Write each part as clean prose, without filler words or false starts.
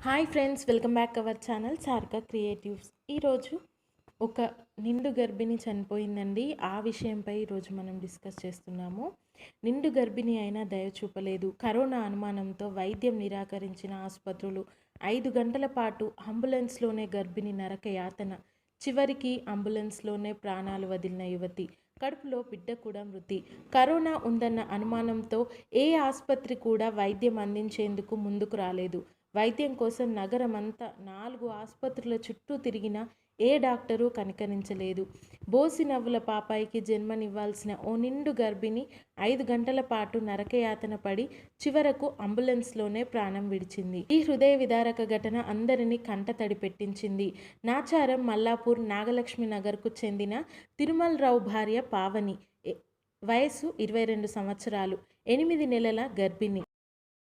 Hi friends, welcome back our channel Sarika creatives. ఈరోజు ఒక నిండు గర్భిణి చనిపోయిందండి. ఆ విషయంపై ఈరోజు మనం డిస్కస్ చేస్తున్నాము. నిండు గర్భిణి అయినా దయ చూపలేదు. కరోనా అనుమానంతో వైద్యం నిరాకరించిన ఆసుపత్రులు. 5 గంటల పాటు అంబులెన్స్లోనే గర్భిణి నరక యాతన. చివరికి అంబులెన్స్లోనే ప్రాణాలు వదిలిన యువతి. కడుపులో బిడ్డ కూడా మృతి. కరోనా ఉందన్న అనుమానంతో ఏ ఆసుపత్రి కూడా వైద్యం అందించేందుకు ముందుకు రాలేదు. వైద్యం కోసం నగరమంతా 4 ఆసుపత్రుల చుట్టూ తిరిగినా ఏ డాక్టరు కనికరించలేదు. బోసి నవ్వుల పాపాయికి జన్మనివ్వాల్సిన ఓ నిండు గర్భిణి 5 గంటల పాటు నరకయాతన పడి చివరకు అంబులెన్స్లోనే ప్రాణం విడిచింది. ఈ హృదయ విదారక ఘటన అందరినీ కంటతడి పెట్టించింది. నాచారం మల్లాపూర్ నాగలక్ష్మి నగర్కు చెందిన తిరుమలరావు భార్య పావని. వయసు 22 సంవత్సరాలు, 8 నెలల గర్భిణి.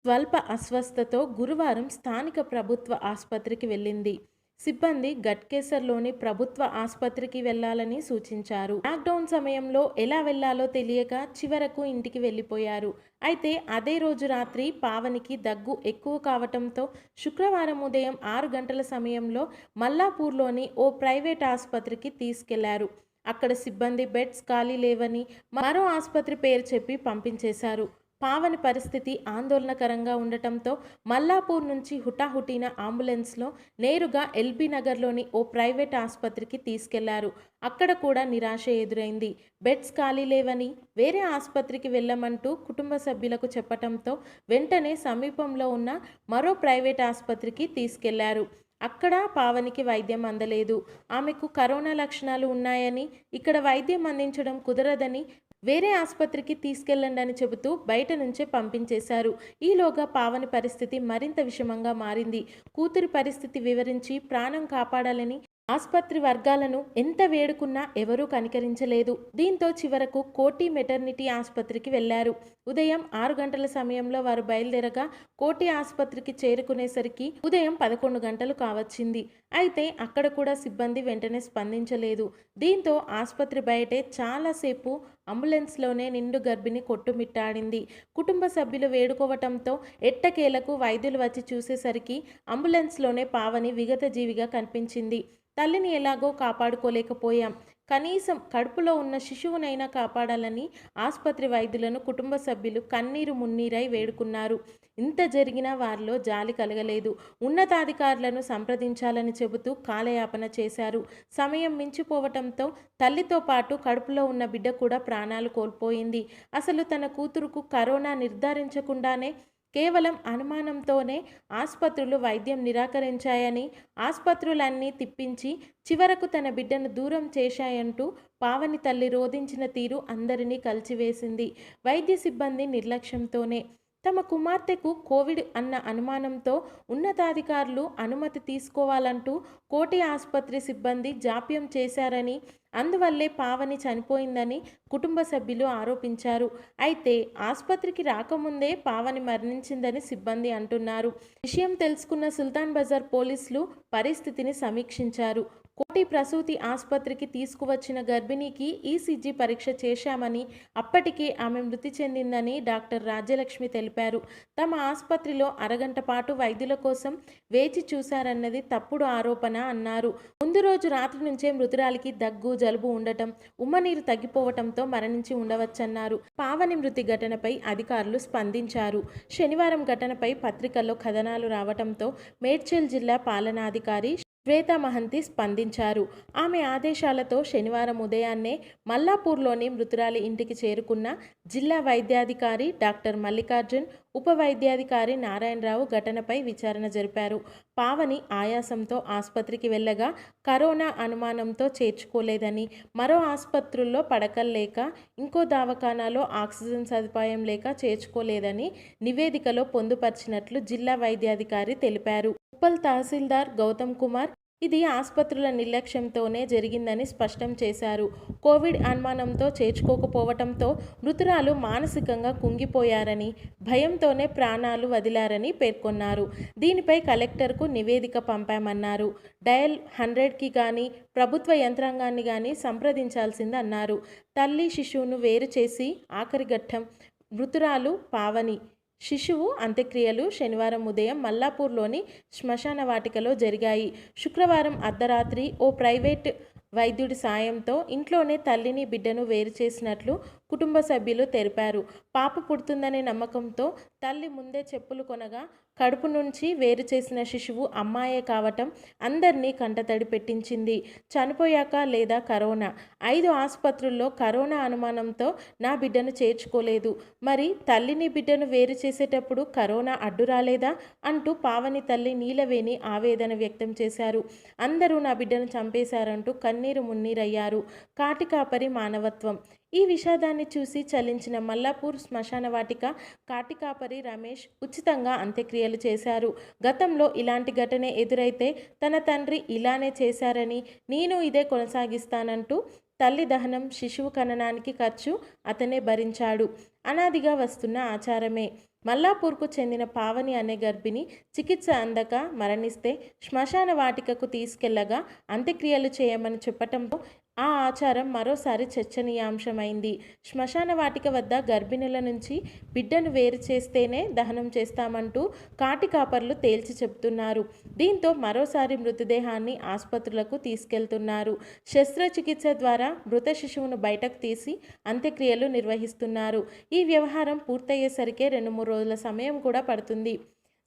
స్వల్ప అస్వస్థతో గురువారం స్థానిక ప్రభుత్వ ఆసుపత్రికి వెళ్ళింది. సిబ్బంది గట్కేసర్లోని ప్రభుత్వ ఆసుపత్రికి వెళ్లాలని సూచించారు. లాక్డౌన్ సమయంలో ఎలా వెళ్లాలో తెలియక చివరకు ఇంటికి వెళ్ళిపోయారు. అయితే అదే రోజు రాత్రి పావనికి దగ్గు ఎక్కువ కావటంతో శుక్రవారం ఉదయం 6 గంటల సమయంలో మల్లాపూర్లోని ఓ ప్రైవేట్ ఆసుపత్రికి తీసుకెళ్లారు. అక్కడ సిబ్బంది బెడ్స్ ఖాళీ లేవని మరో ఆసుపత్రి పేరు చెప్పి పంపించేశారు. పావని పరిస్థితి ఆందోళనకరంగా ఉండటంతో మల్లాపూర్ నుంచి హుటాహుటిన అంబులెన్స్లో నేరుగా ఎల్బీ నగర్లోని ఓ ప్రైవేట్ ఆసుపత్రికి తీసుకెళ్లారు. అక్కడ కూడా నిరాశ ఎదురైంది. బెడ్స్ ఖాళీ లేవని వేరే ఆసుపత్రికి వెళ్ళమంటూ కుటుంబ సభ్యులకు చెప్పటంతో వెంటనే సమీపంలో ఉన్న మరో ప్రైవేట్ ఆసుపత్రికి తీసుకెళ్లారు. అక్కడ పావనికి వైద్యం అందలేదు. ఆమెకు కరోనా లక్షణాలు ఉన్నాయని, ఇక్కడ వైద్యం అందించడం కుదరదని వేరే ఆసుపత్రికి తీసుకెళ్లండి అని చెబుతూ బయట నుంచే పంపించేశారు. ఈలోగా పావని పరిస్థితి మరింత విషమంగా మారింది. కూతురి పరిస్థితి వివరించి ప్రాణం కాపాడాలని ఆసుపత్రి వర్గాలను ఎంత వేడుకున్నా ఎవరూ కనికరించలేదు. దీంతో చివరకు కోటి మెటర్నిటీ ఆసుపత్రికి వెళ్లారు. ఉదయం 6 గంటల సమయంలో వారు బయలుదేరగా కోటి ఆసుపత్రికి చేరుకునేసరికి ఉదయం 11 గంటలు కావచ్చింది. అయితే అక్కడ కూడా సిబ్బంది వెంటనే స్పందించలేదు. దీంతో ఆసుపత్రి బయటే చాలాసేపు అంబులెన్స్లోనే నిండు గర్భిణి కొట్టుమిట్టాడింది. కుటుంబ సభ్యులు వేడుకోవటంతో ఎట్టకేలకు వైద్యులు వచ్చి చూసేసరికి అంబులెన్స్లోనే పావని విగత జీవిగా కనిపించింది. తల్లిని ఎలాగో కాపాడుకోలేకపోయాం, కనీసం కడుపులో ఉన్న శిశువునైనా కాపాడాలని ఆసుపత్రి వైద్యులను కుటుంబ సభ్యులు కన్నీరు మున్నీరై వేడుకున్నారు. ఇంత జరిగినా వారిలో జాలి కలగలేదు. ఉన్నతాధికారులను సంప్రదించాలని చెబుతూ కాలయాపన చేశారు. సమయం మించిపోవటంతో తల్లితో పాటు కడుపులో ఉన్న బిడ్డ కూడా ప్రాణాలు కోల్పోయింది. అసలు తన కూతురుకు కరోనా నిర్ధారించకుండానే కేవలం అనుమానంతోనే ఆసుపత్రులు వైద్యం నిరాకరించాయని, ఆసుపత్రులన్నీ తిప్పించి చివరకు తన బిడ్డను దూరం చేశాయంటూ పావని తల్లి రోధించిన తీరు అందరినీ కలిచివేసింది. వైద్య సిబ్బంది నిర్లక్ష్యంతోనే తమ కుమార్తెకు కోవిడ్ అన్న అనుమానంతో ఉన్నతాధికారులు అనుమతి తీసుకోవాలంటూ కోటి ఆసుపత్రి సిబ్బంది జాప్యం చేశారని, అందువల్లే పావని చనిపోయిందని కుటుంబ సభ్యులు ఆరోపించారు. అయితే ఆసుపత్రికి రాకముందే పావని మరణించిందని సిబ్బంది అంటున్నారు. విషయం తెలుసుకున్న సుల్తాన్ బజార్ పోలీసులు పరిస్థితిని సమీక్షించారు. కోటి ప్రసూతి ఆసుపత్రికి తీసుకువచ్చిన గర్భిణికి ఈసీజీ పరీక్ష చేశామని, అప్పటికే ఆమె మృతి చెందిందని డాక్టర్ రాజ్యలక్ష్మి తెలిపారు. తమ ఆసుపత్రిలో అరగంట పాటు వైద్యుల కోసం వేచి చూశారన్నది తప్పుడు ఆరోపణ అన్నారు. ముందు రోజు రాత్రి నుంచే మృతురాలికి దగ్గు, జలుబు ఉండటం, ఉమ్మనీరు తగ్గిపోవటంతో మరణించి ఉండవచ్చన్నారు. పావని మృతి ఘటనపై అధికారులు స్పందించారు. శనివారం ఘటనపై పత్రికల్లో కథనాలు రావటంతో మేడ్చల్ జిల్లా పాలనాధికారి శ్వేతా మహంతి స్పందించారు. ఆమె ఆదేశాలతో శనివారం ఉదయాన్నే మల్లాపూర్లోని మృతురాలి ఇంటికి చేరుకున్న జిల్లా వైద్యాధికారి డాక్టర్ మల్లికార్జున్, ఉప వైద్యాధికారి నారాయణరావు ఘటనపై విచారణ జరిపారు. పావని ఆయాసంతో ఆసుపత్రికి వెళ్ళగా కరోనా అనుమానంతో చేర్చుకోలేదని, మరో ఆసుపత్రుల్లో పడకలు లేక, ఇంకో దవాఖానాలో ఆక్సిజన్ సదుపాయం లేక చేర్చుకోలేదని నివేదికలో పొందుపరిచినట్లు జిల్లా వైద్యాధికారి తెలిపారు. ఉప్పల్ తహసీల్దార్ గౌతమ్ కుమార్ ఇది ఆసుపత్రుల నిర్లక్ష్యంతోనే జరిగిందని స్పష్టం చేశారు. కోవిడ్ అనుమానంతో చేర్చుకోకపోవటంతో మృతురాలు మానసికంగా కుంగిపోయారని, భయంతోనే ప్రాణాలు వదిలారని పేర్కొన్నారు. దీనిపై కలెక్టర్కు నివేదిక పంపామన్నారు. డయల్ 100కి కానీ ప్రభుత్వ యంత్రాంగాన్ని కానీ సంప్రదించాల్సిందన్నారు. తల్లి శిశువును వేరు చేసి ఆఖరి ఘట్టం మృతురాలు పావని శిశువు అంత్యక్రియలు శనివారం ఉదయం మల్లాపూర్లోని శ్మశాన వాటికలో జరిగాయి. శుక్రవారం అర్ధరాత్రి ఓ ప్రైవేట్ వైద్యుడి సాయంతో ఇంట్లోనే తల్లిని బిడ్డను వేరు చేసినట్లు కుటుంబ సభ్యులు తెలిపారు. పాప పుడుతుందనే నమ్మకంతో తల్లి ముందే చెప్పులు కొనగా కడుపు నుంచి వేరు చేసిన శిశువు అమ్మాయే కావటం అందరినీ కంటతడి పెట్టించింది. చనిపోయాక లేదా కరోనా 5 ఆసుపత్రుల్లో కరోనా అనుమానంతో నా బిడ్డను చేర్చుకోలేదు. మరి తల్లిని బిడ్డను వేరు చేసేటప్పుడు కరోనా అడ్డు రాలేదా అంటూ పావని తల్లి నీలవేణి ఆవేదన వ్యక్తం చేశారు. అందరూ నా బిడ్డను చంపేశారంటూ కన్నీరు మున్నీరయ్యారు. కాటికాపరి మానవత్వం. ఈ విషాదాన్ని చూసి చలించిన మల్లాపూర్ శ్మశాన వాటిక కాటికాపరి రమేష్ ఉచితంగా అంత్యక్రియలు చేశారు. గతంలో ఇలాంటి ఘటనే ఎదురైతే తన తండ్రి ఇలానే చేశారని, నేను ఇదే కొనసాగిస్తానంటూ తల్లి దహనం, శిశువు ఖననానికి ఖర్చు అతనే భరించాడు. అనాదిగా వస్తున్న ఆచారమే. మల్లాపూర్కు చెందిన పావని అనే గర్భిణి చికిత్స అందక మరణిస్తే శ్మశాన వాటికకు తీసుకెళ్లగా అంత్యక్రియలు చేయమని చెప్పటంతో ఆ ఆచారం మరోసారి చర్చనీయాంశమైంది. శ్మశాన వాటిక వద్ద గర్భిణుల నుంచి బిడ్డను వేరు చేస్తేనే దహనం చేస్తామంటూ కాటికాపర్లు తేల్చి చెబుతున్నారు. దీంతో మరోసారి మృతదేహాన్ని ఆసుపత్రులకు తీసుకెళ్తున్నారు. శస్త్రచికిత్స ద్వారా మృత శిశువును బయటకు తీసి అంత్యక్రియలు నిర్వహిస్తున్నారు. ఈ వ్యవహారం పూర్తయ్యేసరికే 2-3 రోజుల సమయం కూడా పడుతుంది.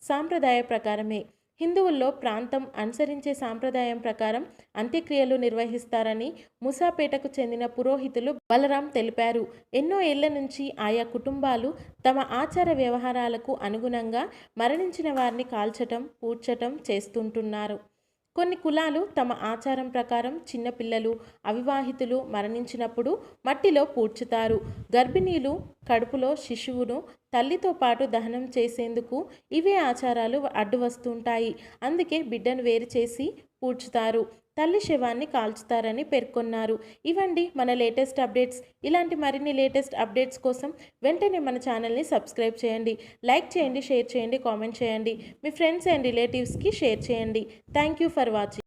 సాంప్రదాయ ప్రకారమే హిందువుల్లో ప్రాంతం అనుసరించే సాంప్రదాయం ప్రకారం అంత్యక్రియలు నిర్వహిస్తారని ముసాపేటకు చెందిన పురోహితులు బలరాం తెలిపారు. ఎన్నో ఏళ్ల నుంచి ఆయా కుటుంబాలు తమ ఆచార వ్యవహారాలకు అనుగుణంగా మరణించిన వారిని కాల్చటం, పూడ్చటం చేస్తుంటున్నారు. కొన్ని కులాలు తమ ఆచారం ప్రకారం చిన్నపిల్లలు, అవివాహితులు మరణించినప్పుడు మట్టిలో పూడ్చుతారు. గర్భిణీలు కడుపులో శిశువును తల్లితో పాటు దహనం చేసేందుకు ఇవే ఆచారాలు అడ్డు వస్తుంటాయి. అందుకే బిడ్డను వేరు చేసి పూడ్చుతారు, తల్లి శవాన్ని కాల్చుతారని పేర్కొన్నారు. ఇవండి మన లేటెస్ట్ అప్డేట్స్. ఇలాంటి మరిన్ని లేటెస్ట్ అప్డేట్స్ కోసం వెంటనే మన ఛానల్ని సబ్స్క్రైబ్ చేయండి, లైక్ చేయండి, షేర్ చేయండి, కామెంట్ చేయండి. మీ ఫ్రెండ్స్ అండ్ రిలేటివ్స్కి షేర్ చేయండి. Thank you for watching.